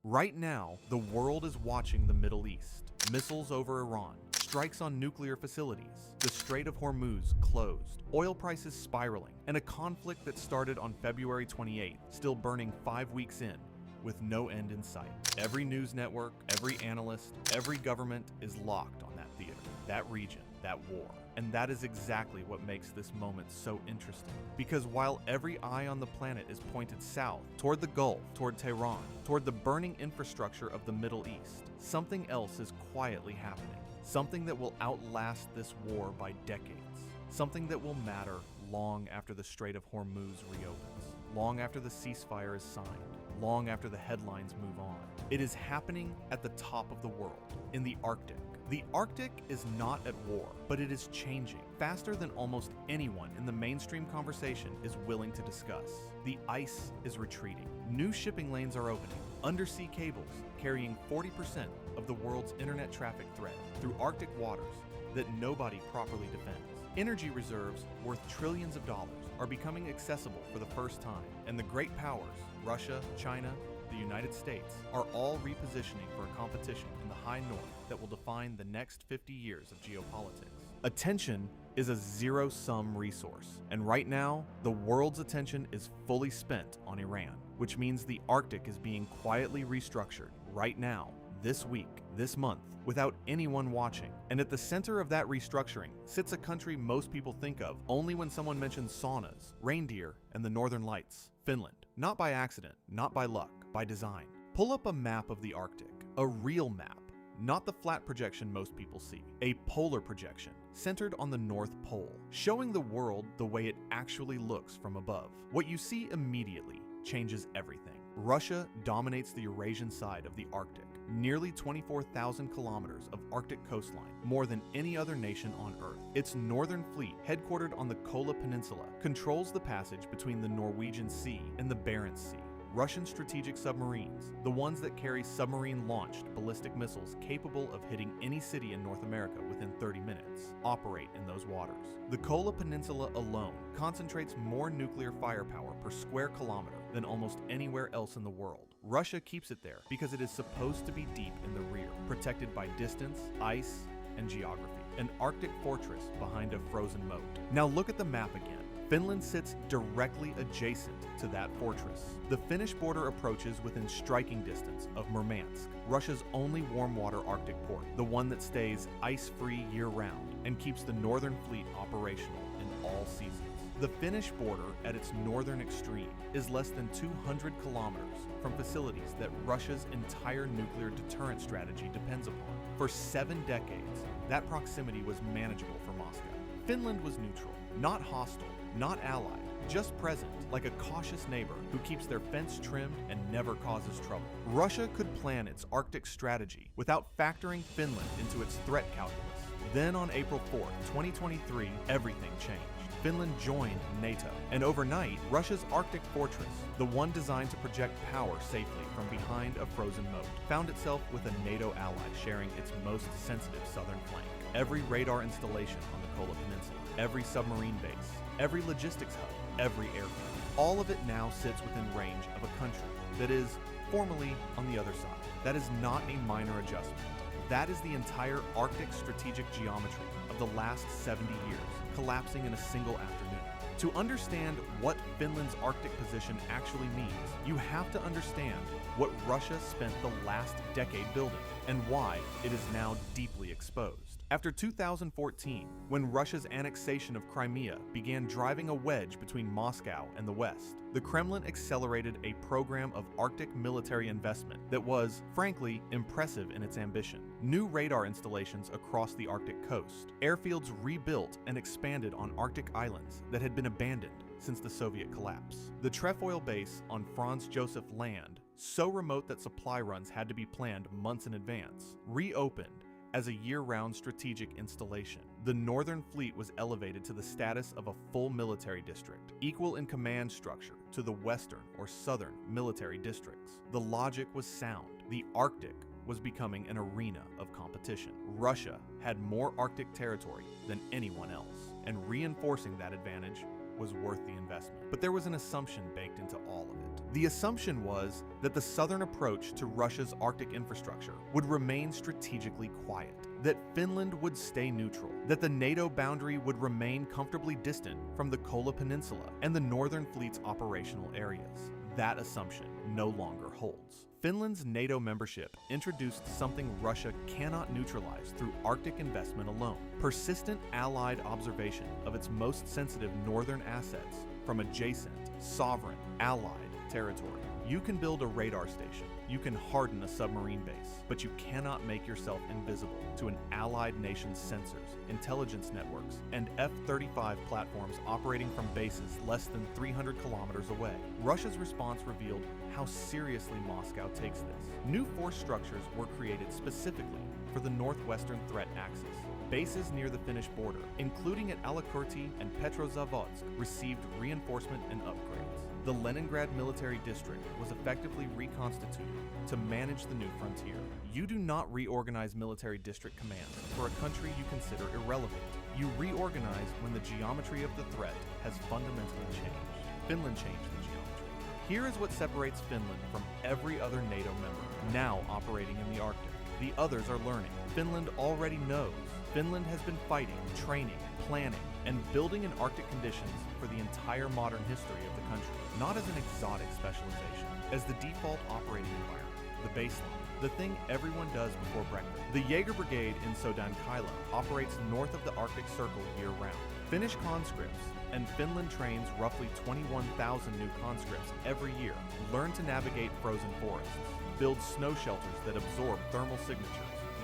Right now, the world is watching the Middle East. Missiles over Iran, strikes on nuclear facilities, the Strait of Hormuz closed, oil prices spiraling, and a conflict that started on February 28th, still burning 5 weeks in, with no end in sight. Every news network, every analyst, every government is locked on that theater, that region, that war. And that is exactly what makes this moment so interesting. Because while every eye on the planet is pointed south, toward the Gulf, toward Tehran, toward the burning infrastructure of the Middle East, something else is quietly happening. Something that will outlast this war by decades. Something that will matter long after the Strait of Hormuz reopens, long after the ceasefire is signed, long after the headlines move on. It is happening at the top of the world, in the Arctic. The Arctic is not at war, but it is changing faster than almost anyone in the mainstream conversation is willing to discuss. The ice is retreating. New shipping lanes are opening. Undersea cables carrying 40% of the world's internet traffic thread through Arctic waters that nobody properly defends. Energy reserves worth trillions of dollars are becoming accessible for the first time, and the great powers, Russia, China, the United States, are all repositioning for a competition in the high north that will define the next 50 years of geopolitics. Attention is a zero-sum resource, and right now, the world's attention is fully spent on Iran, which means the Arctic is being quietly restructured right now, this week, this month, without anyone watching. And at the center of that restructuring sits a country most people think of only when someone mentions saunas, reindeer, and the northern lights, Finland. Not by accident, not by luck, by design. Pull up a map of the Arctic, a real map, not the flat projection most people see, a polar projection centered on the North Pole, showing the world the way it actually looks from above. What you see immediately changes everything. Russia dominates the Eurasian side of the Arctic, nearly 24,000 kilometers of Arctic coastline, more than any other nation on Earth. Its northern fleet, headquartered on the Kola Peninsula, controls the passage between the Norwegian Sea and the Barents Sea. Russian strategic submarines, the ones that carry submarine-launched ballistic missiles capable of hitting any city in North America within 30 minutes, operate in those waters. The Kola Peninsula alone concentrates more nuclear firepower per square kilometer than almost anywhere else in the world. Russia keeps it there because it is supposed to be deep in the rear, protected by distance, ice, and geography. An Arctic fortress behind a frozen moat. Now look at the map again. Finland sits directly adjacent to that fortress. The Finnish border approaches within striking distance of Murmansk, Russia's only warm water Arctic port, the one that stays ice-free year-round and keeps the northern fleet operational in all seasons. The Finnish border at its northern extreme is less than 200 kilometers from facilities that Russia's entire nuclear deterrent strategy depends upon. For 7 decades, that proximity was manageable for Moscow. Finland was neutral, not hostile, not allied, just present, like a cautious neighbor who keeps their fence trimmed and never causes trouble. Russia could plan its Arctic strategy without factoring Finland into its threat calculus. Then on April 4th, 2023, everything changed. Finland joined NATO, and overnight, Russia's Arctic fortress, the one designed to project power safely from behind a frozen moat, found itself with a NATO ally sharing its most sensitive southern flank. Every radar installation on the Kola Peninsula, every submarine base, every logistics hub, every airfield, all of it now sits within range of a country that is formally on the other side. That is not a minor adjustment. That is the entire Arctic strategic geometry of the last 70 years, collapsing in a single afternoon. To understand what Finland's Arctic position actually means, you have to understand what Russia spent the last decade building and why it is now deeply exposed. After 2014, when Russia's annexation of Crimea began driving a wedge between Moscow and the West, the Kremlin accelerated a program of Arctic military investment that was, frankly, impressive in its ambition. New radar installations across the Arctic coast, airfields rebuilt and expanded on Arctic islands that had been abandoned since the Soviet collapse. The Trefoil base on Franz Josef Land, so remote that supply runs had to be planned months in advance, reopened as a year-round strategic installation. The Northern Fleet was elevated to the status of a full military district, equal in command structure to the Western or Southern military districts. The logic was sound. The Arctic was becoming an arena of competition. Russia had more Arctic territory than anyone else, and reinforcing that advantage was worth the investment. But there was an assumption baked into all of it. The assumption was that the southern approach to Russia's Arctic infrastructure would remain strategically quiet, that Finland would stay neutral, that the NATO boundary would remain comfortably distant from the Kola Peninsula and the Northern Fleet's operational areas. That assumption no longer holds. Finland's NATO membership introduced something Russia cannot neutralize through Arctic investment alone: persistent Allied observation of its most sensitive northern assets from adjacent, sovereign, Allied territory. You can build a radar station, you can harden a submarine base, but you cannot make yourself invisible to an allied nation's sensors, intelligence networks, and F-35 platforms operating from bases less than 300 kilometers away. Russia's response revealed how seriously Moscow takes this. New force structures were created specifically for the northwestern threat axis. Bases near the Finnish border, including at Alakurti and Petrozavodsk, received reinforcement and upgrades. The Leningrad military district was effectively reconstituted to manage the new frontier. You do not reorganize military district commands for a country you consider irrelevant. You reorganize when the geometry of the threat has fundamentally changed. Finland changed the geometry. Here is what separates Finland from every other NATO member now operating in the Arctic. The others are learning. Finland already knows. Finland has been fighting, training, planning, and building in Arctic conditions for the entire modern history of the country, not as an exotic specialization, as the default operating environment, the baseline, the thing everyone does before breakfast. The Jaeger Brigade in Sodankyla operates north of the Arctic Circle year-round. Finnish conscripts, and Finland trains roughly 21,000 new conscripts every year, learn to navigate frozen forests, build snow shelters that absorb thermal signatures,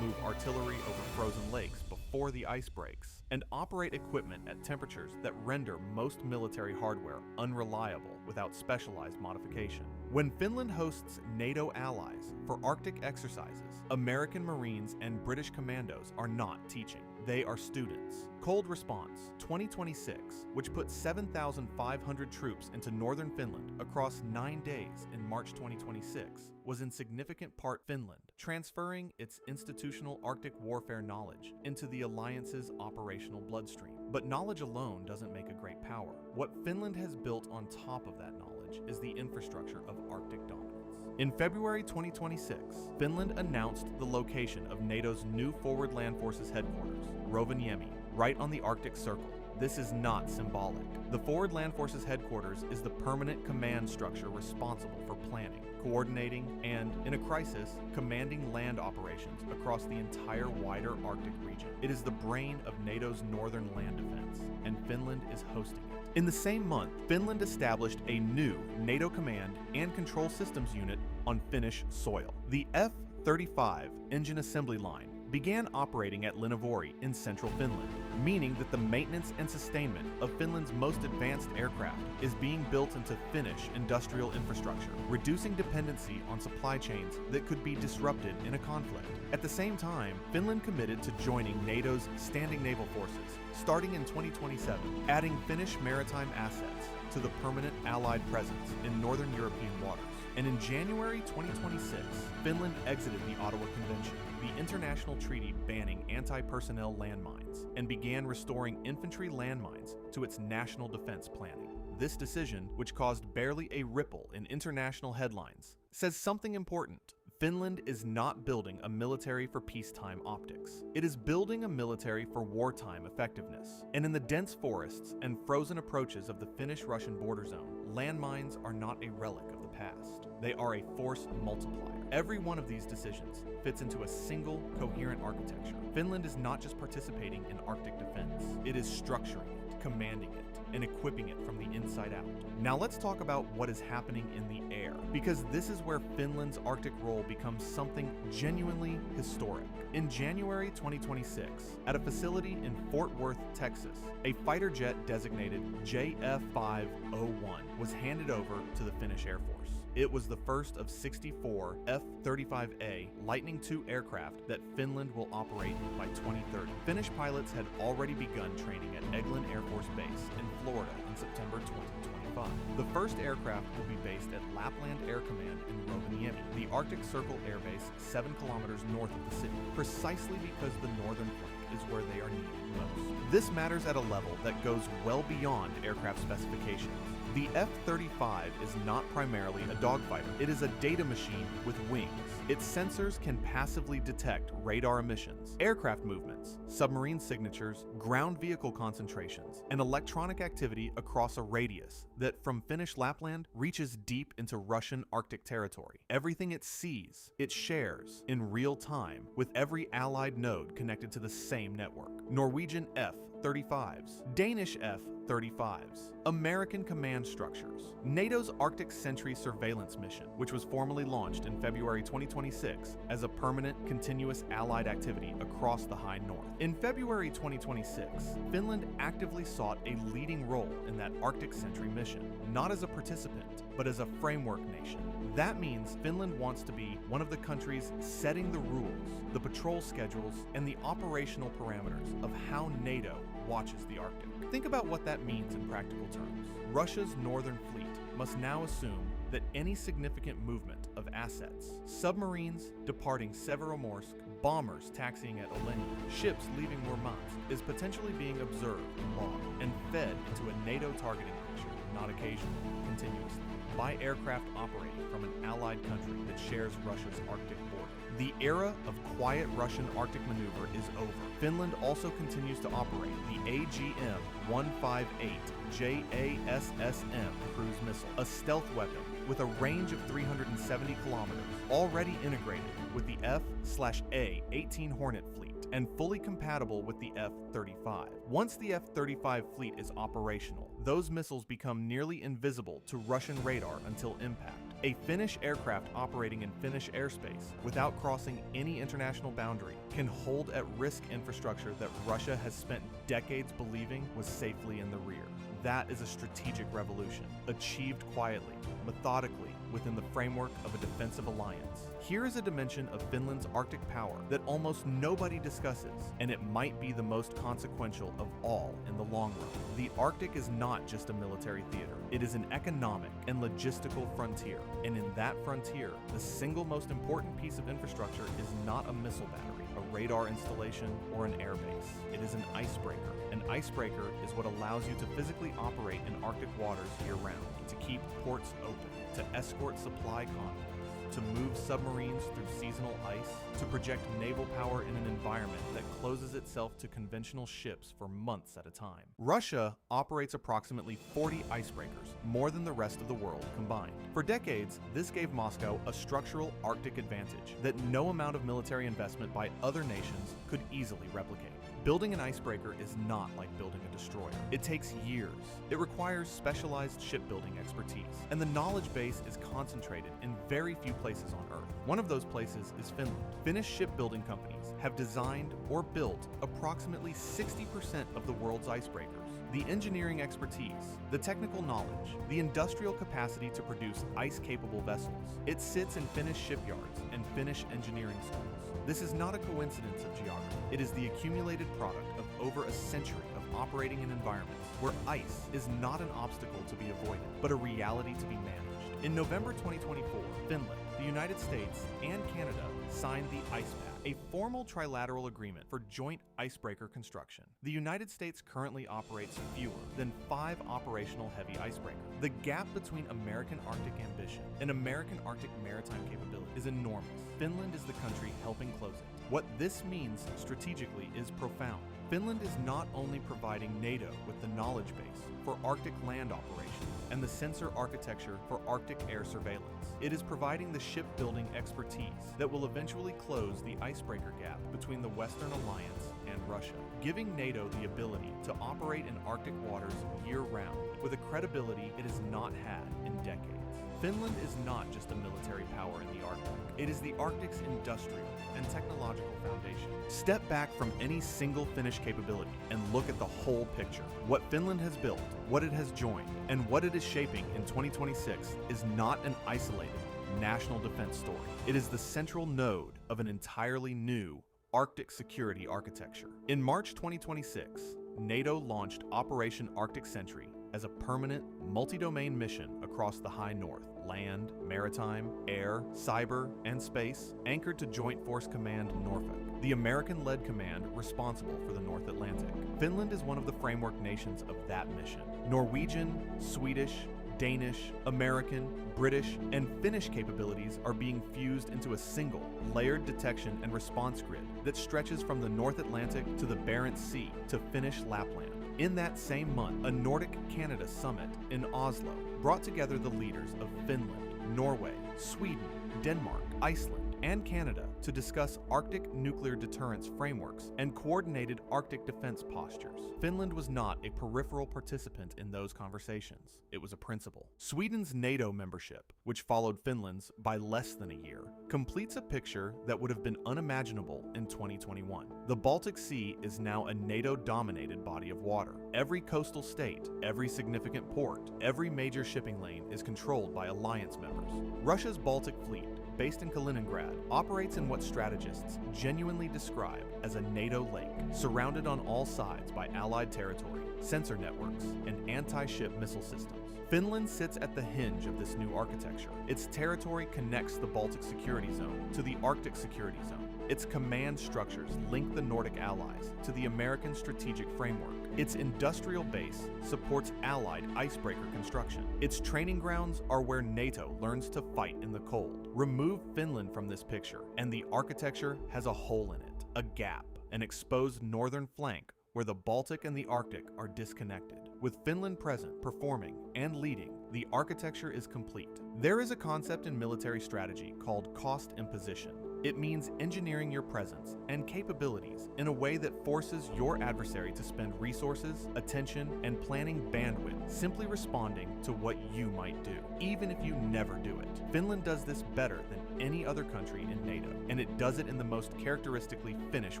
move artillery over frozen lakes before the ice breaks, and operate equipment at temperatures that render most military hardware unreliable without specialized modification. When Finland hosts NATO allies for Arctic exercises, American Marines and British commandos are not teaching. They are students. Cold Response 2026, which put 7,500 troops into northern Finland across 9 days in March 2026, was in significant part Finland, transferring its institutional Arctic warfare knowledge into the alliance's operational bloodstream. But knowledge alone doesn't make a great power. What Finland has built on top of that knowledge is the infrastructure of Arctic dominance. In February 2026, Finland announced the location of NATO's new Forward Land Forces headquarters, Rovaniemi, right on the Arctic Circle. This is not symbolic. The Forward Land Forces headquarters is the permanent command structure responsible for planning, coordinating, and, in a crisis, commanding land operations across the entire wider Arctic region. It is the brain of NATO's northern land defense, and Finland is hosting it. In the same month, Finland established a new NATO command and control systems unit on Finnish soil. The F-35 engine assembly line began operating at Linnavori in central Finland, meaning that the maintenance and sustainment of Finland's most advanced aircraft is being built into Finnish industrial infrastructure, reducing dependency on supply chains that could be disrupted in a conflict. At the same time, Finland committed to joining NATO's standing naval forces, starting in 2027, adding Finnish maritime assets to the permanent Allied presence in northern European waters. And in January 2026, Finland exited the Ottawa Convention, the international treaty banning anti-personnel landmines, and began restoring infantry landmines to its national defense planning. This decision, which caused barely a ripple in international headlines, says something important. Finland is not building a military for peacetime optics. It is building a military for wartime effectiveness. And in the dense forests and frozen approaches of the Finnish-Russian border zone, landmines are not a relic of the past. They are a force multiplier. Every one of these decisions fits into a single, coherent architecture. Finland is not just participating in Arctic defense. It is structuring it, commanding it, and equipping it from the inside out. Now let's talk about what is happening in the air, because this is where Finland's Arctic role becomes something genuinely historic. In January 2026, at a facility in Fort Worth, Texas, a fighter jet designated JF-501 was handed over to the Finnish Air Force. It was the first of 64 F-35A Lightning II aircraft that Finland will operate by 2030. Finnish pilots had already begun training at Eglin Air Force Base in Florida in September 2025. The first aircraft will be based at Lapland Air Command in Rovaniemi, the Arctic Circle Air Base 7 kilometers north of the city, precisely because the northern flank is where they are needed most. This matters at a level that goes well beyond aircraft specifications. The F-35 is not primarily a dogfighter. It is a data machine with wings. Its sensors can passively detect radar emissions, aircraft movements, submarine signatures, ground vehicle concentrations, and electronic activity across a radius that, from Finnish Lapland, reaches deep into Russian Arctic territory. Everything it sees, it shares in real time with every allied node connected to the same network. Norwegian F-35s, Danish F-35s, American command structures, NATO's Arctic Sentry surveillance mission, which was formally launched in February 2026 as a permanent, continuous allied activity across the high north. In February 2026, Finland actively sought a leading role in that Arctic Sentry mission, not as a participant, but as a framework nation. That means Finland wants to be one of the countries setting the rules, the patrol schedules, and the operational parameters of how NATO watches the Arctic. Think about what that means in practical terms. Russia's northern fleet must now assume that any significant movement of assets, submarines departing Severomorsk, bombers taxiing at Olenyi, ships leaving Murmansk, is potentially being observed, logged, and fed into a NATO targeting picture, not occasionally, continuously, by aircraft operating from an allied country that shares Russia's Arctic border. The era of quiet Russian Arctic maneuver is over. Finland also continues to operate the AGM-158 JASSM cruise missile, a stealth weapon with a range of 370 kilometers, already integrated with the F/A-18 Hornet fleet and fully compatible with the F-35. Once the F-35 fleet is operational, those missiles become nearly invisible to Russian radar until impact. A Finnish aircraft operating in Finnish airspace without crossing any international boundary can hold at risk infrastructure that Russia has spent decades believing was safely in the rear. That is a strategic revolution, achieved quietly, methodically, within the framework of a defensive alliance. Here is a dimension of Finland's Arctic power that almost nobody discusses, and it might be the most consequential of all in the long run. The Arctic is not just a military theater. It is an economic and logistical frontier, and in that frontier, the single most important piece of infrastructure is not a missile battery, a radar installation, or an airbase. It is an icebreaker. An icebreaker is what allows you to physically operate in Arctic waters year-round, to keep ports open, to escort supply convoys, to move submarines through seasonal ice, to project naval power in an environment that closes itself to conventional ships for months at a time. Russia operates approximately 40 icebreakers, more than the rest of the world combined. For decades, this gave Moscow a structural Arctic advantage that no amount of military investment by other nations could easily replicate. Building an icebreaker is not like building a destroyer. It takes years. It requires specialized shipbuilding expertise, and the knowledge base is concentrated in very few places on Earth. One of those places is Finland. Finnish shipbuilding companies have designed or built approximately 60% of the world's icebreakers. The engineering expertise, the technical knowledge, the industrial capacity to produce ice-capable vessels. It sits in Finnish shipyards and Finnish engineering schools. This is not a coincidence of geography. It is the accumulated product of over a century of operating in environments where ice is not an obstacle to be avoided, but a reality to be managed. In November 2024, Finland, the United States, and Canada signed the Ice Pact, a formal trilateral agreement for joint icebreaker construction. The United States currently operates fewer than 5 operational heavy icebreakers. The gap between American Arctic ambition and American Arctic maritime capability is enormous. Finland is the country helping close it. What this means strategically is profound. Finland is not only providing NATO with the knowledge base for Arctic land operations and the sensor architecture for Arctic air surveillance, it is providing the shipbuilding expertise that will eventually close the icebreaker gap between the Western Alliance and Russia, giving NATO the ability to operate in Arctic waters year-round with a credibility it has not had in decades. Finland is not just a military power in the Arctic. It is the Arctic's industrial and technological foundation. Step back from any single Finnish capability and look at the whole picture. What Finland has built, what it has joined, and what it is shaping in 2026 is not an isolated national defense story. It is the central node of an entirely new Arctic security architecture. In March 2026, NATO launched Operation Arctic Sentry as a permanent, multi-domain mission across the high north, land, maritime, air, cyber, and space, anchored to Joint Force Command Norfolk, the American-led command responsible for the North Atlantic. Finland is one of the framework nations of that mission. Norwegian, Swedish, Danish, American, British, and Finnish capabilities are being fused into a single, layered detection and response grid that stretches from the North Atlantic to the Barents Sea to Finnish Lapland. In that same month, a Nordic-Canada summit in Oslo brought together the leaders of Finland, Norway, Sweden, Denmark, Iceland, and Canada to discuss Arctic nuclear deterrence frameworks and coordinated Arctic defense postures. Finland was not a peripheral participant in those conversations. It was a principal. Sweden's NATO membership, which followed Finland's by less than a year, completes a picture that would have been unimaginable in 2021. The Baltic Sea is now a NATO-dominated body of water. Every coastal state, every significant port, every major shipping lane is controlled by alliance members. Russia's Baltic Fleet, based in Kaliningrad, operates in what strategists genuinely describe as a NATO lake, surrounded on all sides by Allied territory, sensor networks, and anti-ship missile systems. Finland sits at the hinge of this new architecture. Its territory connects the Baltic Security Zone to the Arctic Security Zone. Its command structures link the Nordic allies to the American strategic framework. Its industrial base supports Allied icebreaker construction. Its training grounds are where NATO learns to fight in the cold. Remove Finland from this picture, and the architecture has a hole in it, a gap, an exposed northern flank where the Baltic and the Arctic are disconnected. With Finland present, performing, and leading, the architecture is complete. There is a concept in military strategy called cost imposition. It means engineering your presence and capabilities in a way that forces your adversary to spend resources, attention, and planning bandwidth simply responding to what you might do, even if you never do it. Finland does this better than any other country in NATO, and it does it in the most characteristically Finnish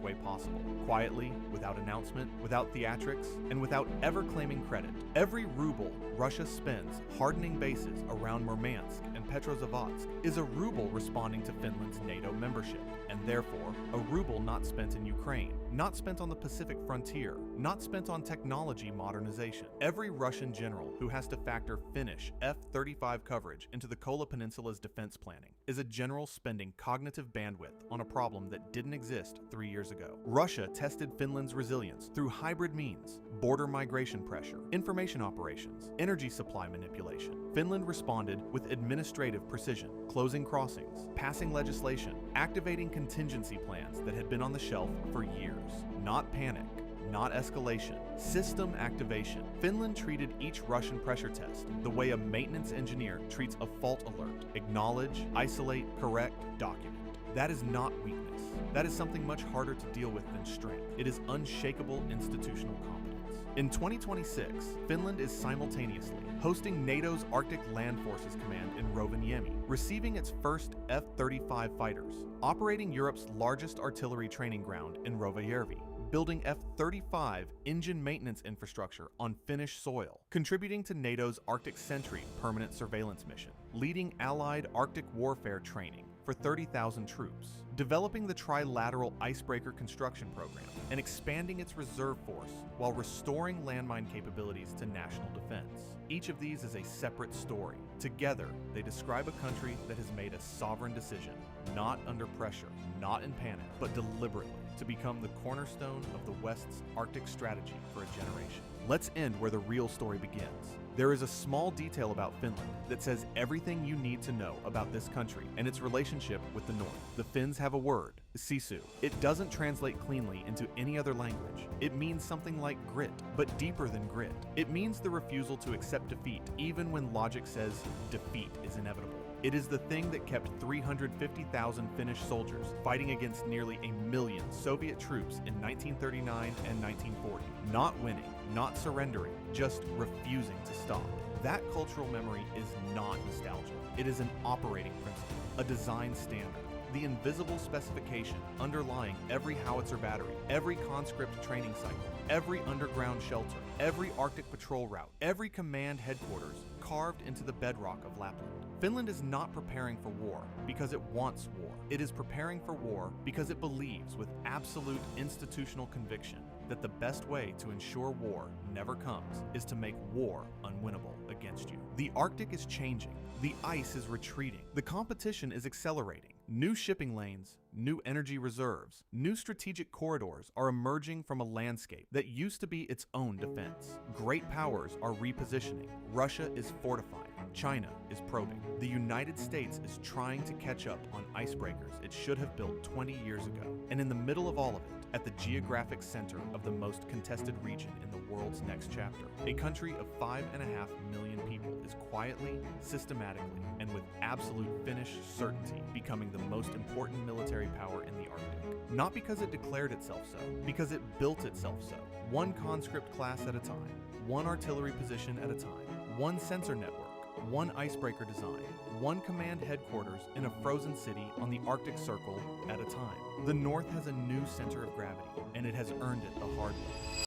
way possible, quietly, without announcement, without theatrics, and without ever claiming credit. Every ruble Russia spends hardening bases around Murmansk and Petrozavodsk is a ruble responding to Finland's NATO membership, and therefore a ruble not spent in Ukraine, not spent on the Pacific frontier, not spent on technology modernization. Every Russian general who has to factor Finnish F-35 coverage into the Kola Peninsula's defense planning is a general spending cognitive bandwidth on a problem that didn't exist 3 years ago. Russia tested Finland's resilience through hybrid means: border migration pressure, information operations, energy supply manipulation. Finland responded with administrative precision, closing crossings, passing legislation, activating contingency plans that had been on the shelf for years. Not panic, not escalation, system activation. Finland treated each Russian pressure test the way a maintenance engineer treats a fault alert: acknowledge, isolate, correct, document. That is not weakness. That is something much harder to deal with than strength. It is unshakable institutional competence. In 2026, Finland is simultaneously hosting NATO's Arctic Land Forces Command in Rovaniemi, receiving its first F-35 fighters, operating Europe's largest artillery training ground in Rovajärvi, building F-35 engine maintenance infrastructure on Finnish soil, contributing to NATO's Arctic Sentry permanent surveillance mission, leading Allied Arctic warfare training for 30,000 troops, developing the trilateral icebreaker construction program, and expanding its reserve force while restoring landmine capabilities to national defense. Each of these is a separate story. Together, they describe a country that has made a sovereign decision, not under pressure, not in panic, but deliberately, to become the cornerstone of the West's Arctic strategy for a generation. Let's end where the real story begins. There is a small detail about Finland that says everything you need to know about this country and its relationship with the North. The Finns have a word, sisu. It doesn't translate cleanly into any other language. It means something like grit, but deeper than grit. It means the refusal to accept defeat, even when logic says defeat is inevitable. It is the thing that kept 350,000 Finnish soldiers fighting against nearly 1 million Soviet troops in 1939 and 1940. Not winning, not surrendering, just refusing to stop. That cultural memory is not nostalgia. It is an operating principle, a design standard. The invisible specification underlying every howitzer battery, every conscript training cycle, every underground shelter, every Arctic patrol route, every command headquarters carved into the bedrock of Lapland. Finland is not preparing for war because it wants war. It is preparing for war because it believes with absolute institutional conviction that the best way to ensure war never comes is to make war unwinnable against you. The Arctic is changing. The ice is retreating. The competition is accelerating. New shipping lanes, new energy reserves, new strategic corridors are emerging from a landscape that used to be its own defense. Great powers are repositioning. Russia is fortifying. China is probing. The United States is trying to catch up on icebreakers it should have built 20 years ago. And in the middle of all of it, at the geographic center of the most contested region in the world's next chapter, a country of 5.5 million people is quietly, systematically, and with absolute Finnish certainty becoming the most important military power in the Arctic. Not because it declared itself so, because it built itself so. One conscript class at a time, one artillery position at a time, one sensor network, one icebreaker design, one command headquarters in a frozen city on the Arctic Circle at a time. The North has a new center of gravity, and it has earned it the hard way.